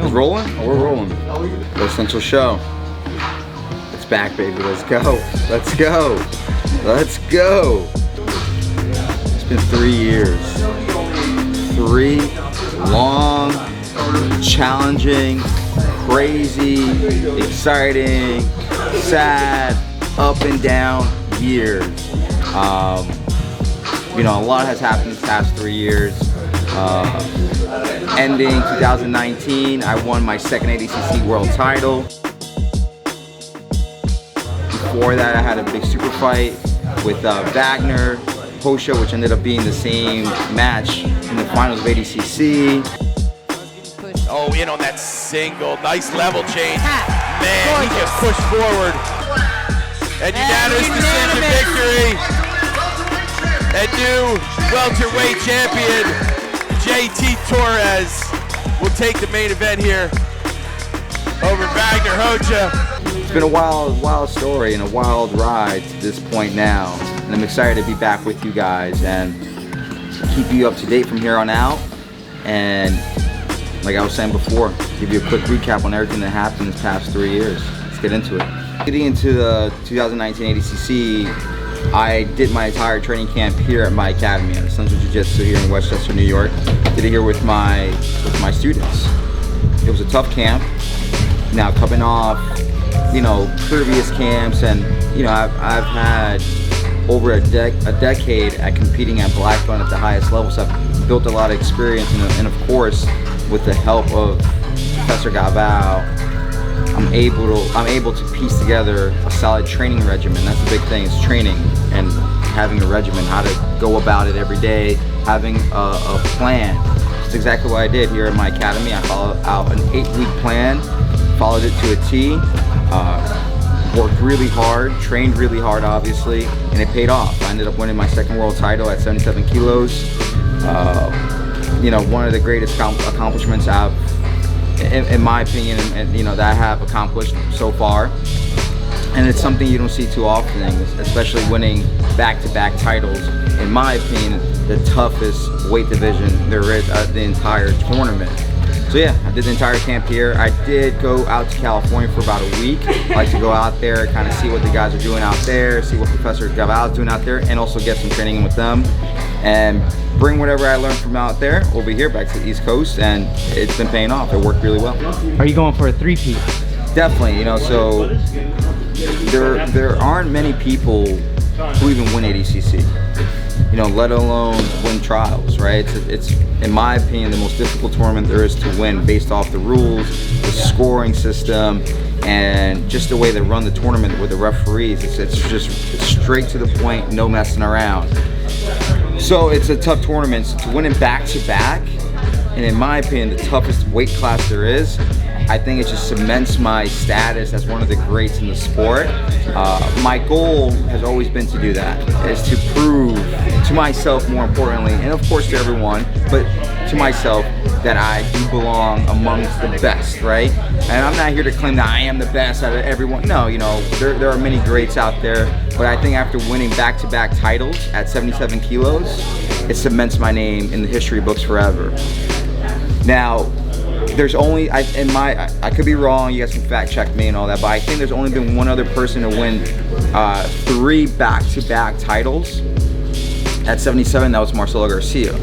It's rolling? Oh, we're rolling. The Essential Show. It's back, baby. Let's go. Let's go. Let's go. It's been 3 years. 3 long, challenging, crazy, exciting, sad, up and down years. You know, a lot has happened these past 3 years. Ending 2019, I won my second ADCC world title. Before that, I had a big super fight with Wagner, Posha, which ended up being the same match in the finals of ADCC. Oh, in on that single, nice level change. Man, he just pushed forward. And unanimous decision victory. And new welterweight champion, JT Torres, will take the main event here over Wagner Hoxha. It's been a wild story and a wild ride to this point now. And I'm excited to be back with you guys and keep you up to date from here on out. And like I was saying before, give you a quick recap on everything that happened this past 3 years. Let's get into it. Getting into the 2019 ADCC, I did my entire training camp here at my academy at Essential Jiu Jitsu here in Westchester, New York. Did it here with my students. It was a tough camp. Now coming off, you know, previous camps, and you know, I've had over a decade at competing at black belt at the highest level, so I've built a lot of experience, and of course, with the help of Professor Gavao, I'm able to piece together a solid training regimen. That's the big thing, is training and having a regimen, how to go about it every day, having a plan. That's exactly what I did here at my academy. I followed out an 8-week plan, followed it to a T, worked really hard, trained really hard obviously, and it paid off. I ended up winning my second world title at 77 kilos. You know, one of the greatest accomplishments I've, in my opinion, and you know, that I have accomplished so far. And it's something you don't see too often, especially winning back-to-back titles. In my opinion, the toughest weight division there is at the entire tournament. So yeah, I did the entire camp here. I did go out to California for about a week. I like to go out there, kind of see what the guys are doing out there, see what Professor Gavao is doing out there, and also get some training in with them. And bring whatever I learned from out there over here back to the East Coast, and it's been paying off. It worked really well. Are you going for a 3-peat? Definitely, you know, so there aren't many people who even win ADCC, you know, let alone win trials, right? It's in my opinion, the most difficult tournament there is to win based off the rules, the scoring system, and just the way they run the tournament with the referees. It's straight to the point, no messing around. So it's a tough tournament. So to win it back-to-back, and in my opinion, the toughest weight class there is, I think it just cements my status as one of the greats in the sport. My goal has always been to do that, is to prove to myself, more importantly, and of course to everyone, but to myself, that I do belong amongst the best, right? And I'm not here to claim that I am the best out of everyone. No, you know, there are many greats out there, but I think after winning back-to-back titles at 77 kilos, it cements my name in the history books forever. Now, there's only, I could be wrong, you guys can fact check me and all that, but I think there's only been one other person to win 3 back-to-back titles at 77, that was Marcelo Garcia.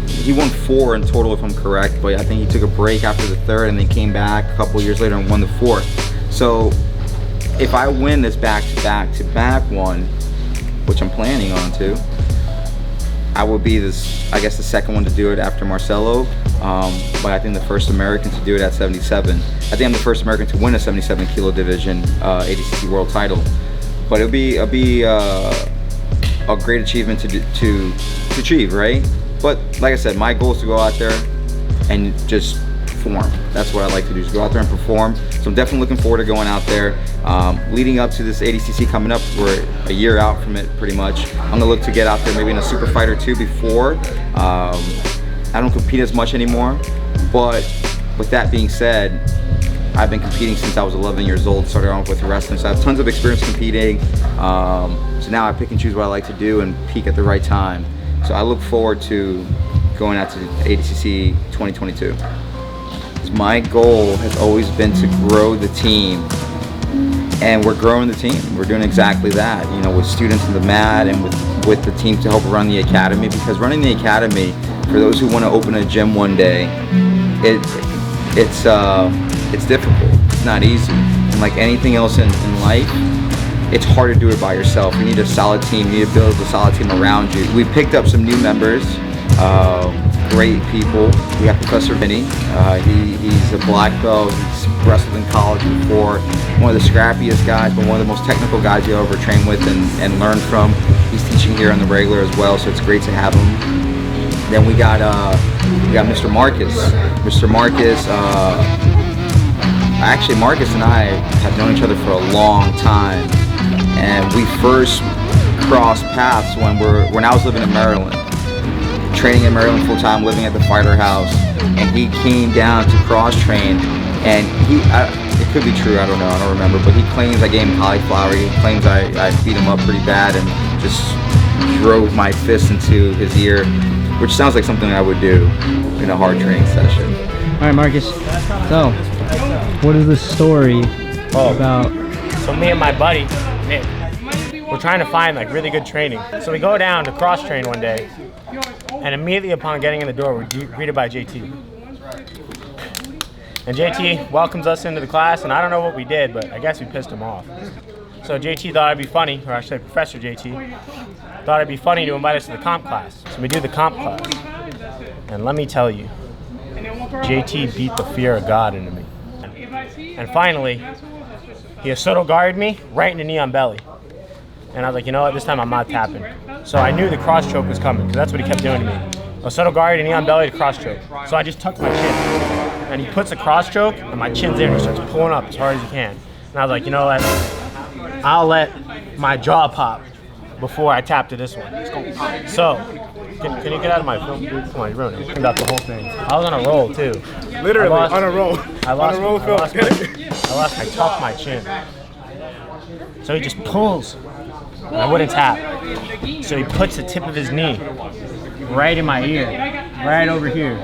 He won 4 in total if I'm correct, but I think he took a break after the 3rd and then came back a couple years later and won the 4th. So if I win this back-to-back one, which I'm planning on to, I will be this, I guess, the second one to do it after Marcelo, but I think the first American to do it at 77. I think I'm the first American to win a 77 kilo division ADCC world title. But it'll be a great achievement to achieve, right? But like I said, my goal is to go out there and just perform. That's what I like to do, is go out there and perform. So I'm definitely looking forward to going out there. Leading up to this ADCC coming up, we're a year out from it pretty much. I'm gonna look to get out there maybe in a super fight or 2 before. I don't compete as much anymore, but with that being said, I've been competing since I was 11 years old, started off with wrestling, so I have tons of experience competing. So now I pick and choose what I like to do and peak at the right time. So I look forward to going out to ADCC 2022. My goal has always been to grow the team, and we're growing the team. We're doing exactly that, you know, with students in the mat and with the team to help run the academy, because running the academy, for those who want to open a gym one day, it's difficult. It's not easy. And like anything else in life, it's hard to do it by yourself. You need a solid team. You need to build a solid team around you. We picked up some new members, great people. We got Professor Vinnie. He's a black belt. He's wrestled in college before. One of the scrappiest guys, but one of the most technical guys you'll ever train with and learn from. He's teaching here on the regular as well, so it's great to have him. Then we got Mr. Marcus. Mr. Marcus. Actually, Marcus and I have known each other for a long time, and we first crossed paths when I was living in Maryland, training in Maryland full time, living at the Fighter House, and he came down to cross train, and it could be true, I don't know, I don't remember, but he claims I gave him cauliflower. He claims I beat him up pretty bad and just drove my fist into his ear, which sounds like something I would do in a hard training session. All right, Marcus. So, what is the story about? So me and my buddy, Nick, we're trying to find like really good training. So we go down to cross train one day, and immediately upon getting in the door, we're greeted by JT. And JT welcomes us into the class, and I don't know what we did, but I guess we pissed him off. So JT thought it'd be funny, or actually Professor JT, thought it'd be funny to invite us to the comp class. So we do the comp class. And let me tell you, JT beat the fear of God into me. And finally, he Osoto guarded me right in the knee on belly. And I was like, you know what, this time I'm not tapping. So I knew the cross choke was coming, because that's what he kept doing to me. Osoto guarded, knee on belly to cross choke. So I just tucked my chin. And he puts a cross choke, and my chin's there, and he starts pulling up as hard as he can. And I was like, you know what, I'll let my jaw pop before I tap to this one. So, can you get out of my film booth? Come on, you're ruining it. Cleaned out the whole thing. I was on a roll, too. Literally, on a roll. I tucked my chin. So he just pulls, and I wouldn't tap. So he puts the tip of his knee right in my ear, right over here,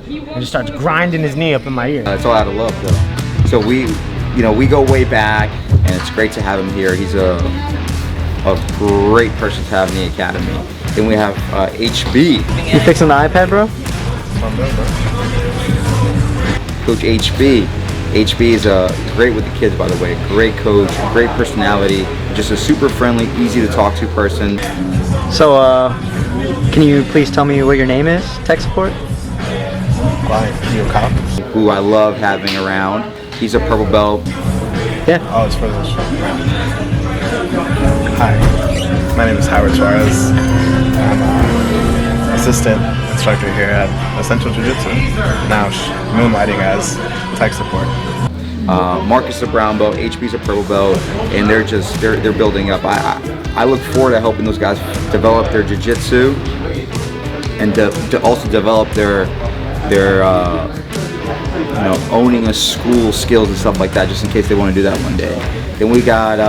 and just starts grinding his knee up in my ear. That's all out of love, though. So we go way back, and it's great to have him here. He's a great person to have in the academy. Then we have HB. You fixing the iPad, bro? Coach HB. HB is great with the kids, by the way. Great coach, great personality, just a super friendly, easy to talk to person. So, can you please tell me what your name is, tech support? Who I love having around. He's a purple belt. Yeah. Oh, it's for this. Hi, my name is Howard SUAREZ. I'm an assistant instructor here at Essential Jiu Jitsu. Now moonlighting as tech support. Marcus is a brown belt, HB's a purple belt, and they're building up. I look forward to helping those guys develop their jiu-jitsu and to also develop their owning a school skills and stuff like that, just in case they want to do that one day. Then we got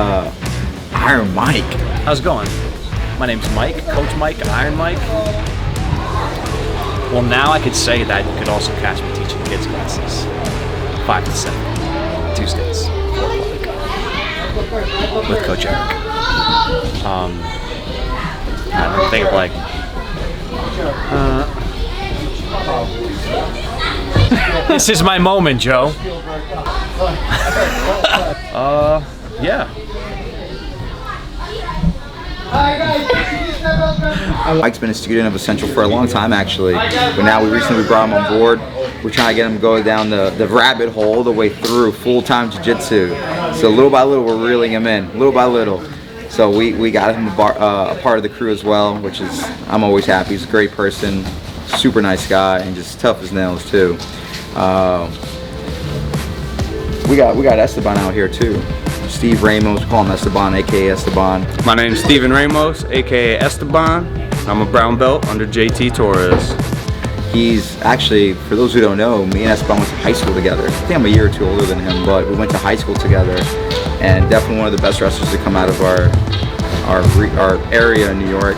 Iron Mike. How's it going? My name's Mike, Coach Mike, Iron Mike. Well, now I could say that you could also catch me teaching kids classes. 5 to 7, Tuesdays, 4 o'clock, with Coach Eric. I think of like, this is my moment, Joe. Yeah. Mike's been a student of Essential for a long time, actually, but now we recently brought him on board. We're trying to get him to go down the rabbit hole the way through full-time jiu-jitsu. So little by little, we're reeling him in, little by little. So we got him a part of the crew as well, which is, I'm always happy. He's a great person, super nice guy, and just tough as nails too. We got Esteban out here too. Steve Ramos, we call him Esteban, aka Esteban. My name's Steven Ramos, aka Esteban. I'm a brown belt under JT Torres. He's actually, for those who don't know, me and Esteban went to high school together. I think I'm a year or two older than him, but we went to high school together, and definitely one of the best wrestlers to come out of our area in New York.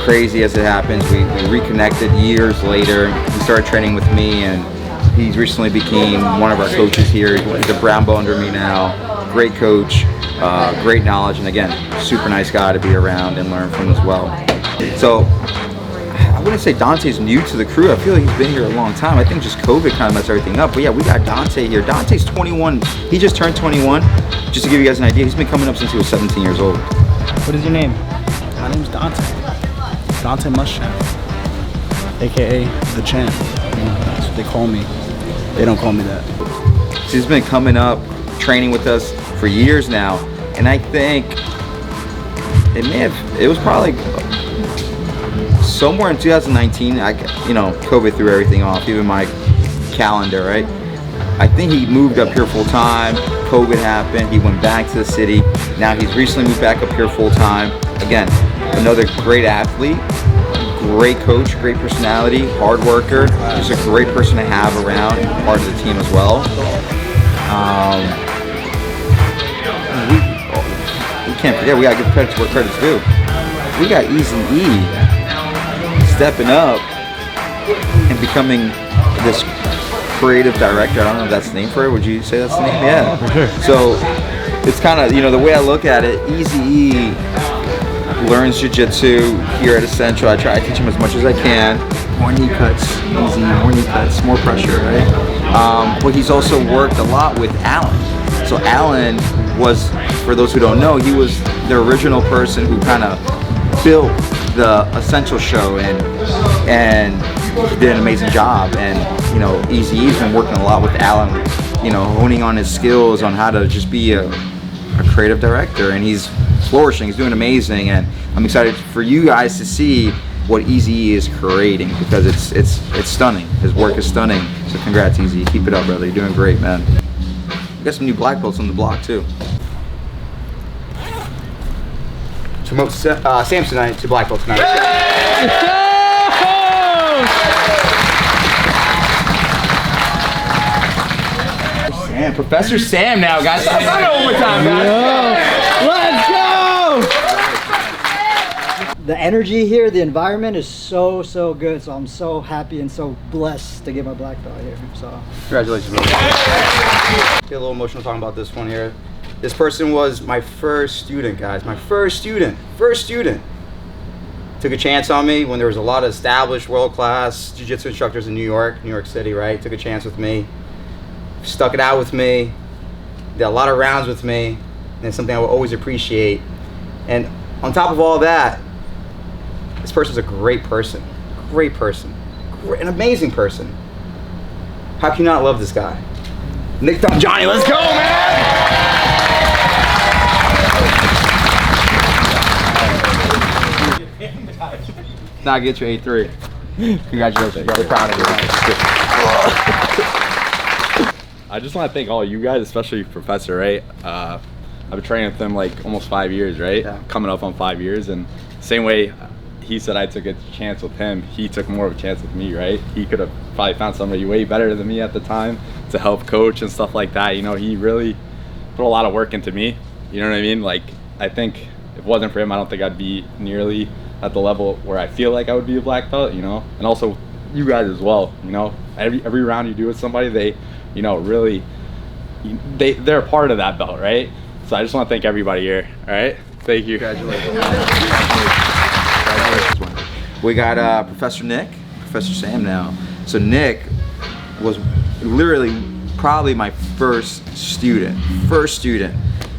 Crazy as it happens, we reconnected years later. He started training with me, and He's recently became one of our coaches here. He's a brown belt under me now. Great coach, great knowledge, and again, super nice guy to be around and learn from as well. So I wouldn't say Dante's new to the crew. I feel like he's been here a long time. I think just COVID kind of messed everything up. But yeah, we got Dante here. Dante's 21. He just turned 21. Just to give you guys an idea, he's been coming up since he was 17 years old. What is your name? My name's Dante. Dante Muschamp, aka the Champ. That's what they call me. They don't call me that. So he's been coming up, training with us for years now, and I think it was probably somewhere in 2019. COVID threw everything off, even my calendar, right? I think he moved up here full time. COVID happened. He went back to the city. Now he's recently moved back up here full time. Again, another great athlete, great coach, great personality, hard worker. Just a great person to have around, part of the team as well. We can't forget, we gotta give credit to where credit's due. We got Easy E stepping up and becoming this creative director. I don't know if that's the name for it. Would you say that's the name? Yeah, for sure. So it's kind of, the way I look at it, Easy E learns jiu-jitsu here at Essential. I try to teach him as much as I can. More knee cuts, easy, more knee cuts, more pressure, right? But he's also worked a lot with Alan. So Alan was, for those who don't know, he was the original person who kind of built the Essential show and he did an amazing job. And Easy E's been working a lot with Alan, honing on his skills on how to just be a creative director, and he's flourishing. He's doing amazing, and I'm excited for you guys to see what Easy E is creating, because it's stunning. His work is stunning. So congrats, Easy. Keep it up, brother. You're doing great, man. We got some new black belts on the block too. To promote Sam tonight to black belt tonight. Sam, Professor Sam now, guys. Let's go one more time, guys. Let's go! The energy here, the environment is so good. So I'm so happy and so blessed to get my black belt here. So congratulations, brother. Get a little emotional talking about this one here. This person was my first student, guys. My first student. Took a chance on me when there was a lot of established world-class jiu-jitsu instructors in New York City, right? Took a chance with me. Stuck it out with me. Did a lot of rounds with me. And it's something I will always appreciate. And on top of all that, this person's a great person. An amazing person. How can you not love this guy? Nick DOMGJONI, let's go, man! Now get your A3. Congratulations, brother. Proud of you. I just want to thank all you guys, especially Professor, right? I've been training with him like almost 5 years, right? Yeah. Coming up on 5 years, and same way he said I took a chance with him, he took more of a chance with me, right? He could have probably found somebody way better than me at the time to help coach and stuff like that. He really put a lot of work into me. You know what I mean? Like, I think if it wasn't for him, I don't think I'd be nearly at the level where I feel like I would be a black belt, and also you guys as well. Every round you do with somebody, they really, they're a part of that belt, right? So I just want to thank everybody here. All right, thank you. Congratulations. We got Professor Nick, Professor Sam now. So Nick was literally probably my first student. He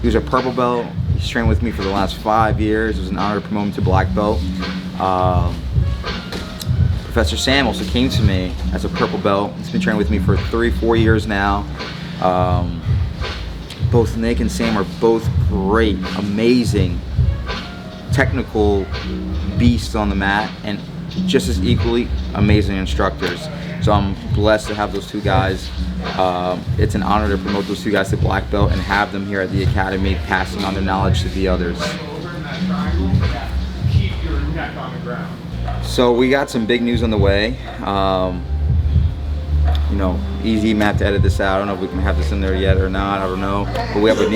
was a purple belt. He's trained with me for the last 5 years. It was an honor to promote him to black belt. Professor Sam also came to me as a purple belt. He's been training with me for 3-4 years now. Both Nick and Sam are both great, amazing, technical beasts on the mat, and just as equally amazing instructors. So I'm blessed to have those two guys. It's an honor to promote those two guys to black belt and have them here at the academy, passing on their knowledge to the others. So we got some big news on the way. Easy, Matt, to edit this out. I don't know if we can have this in there yet or not. I don't know. But we have a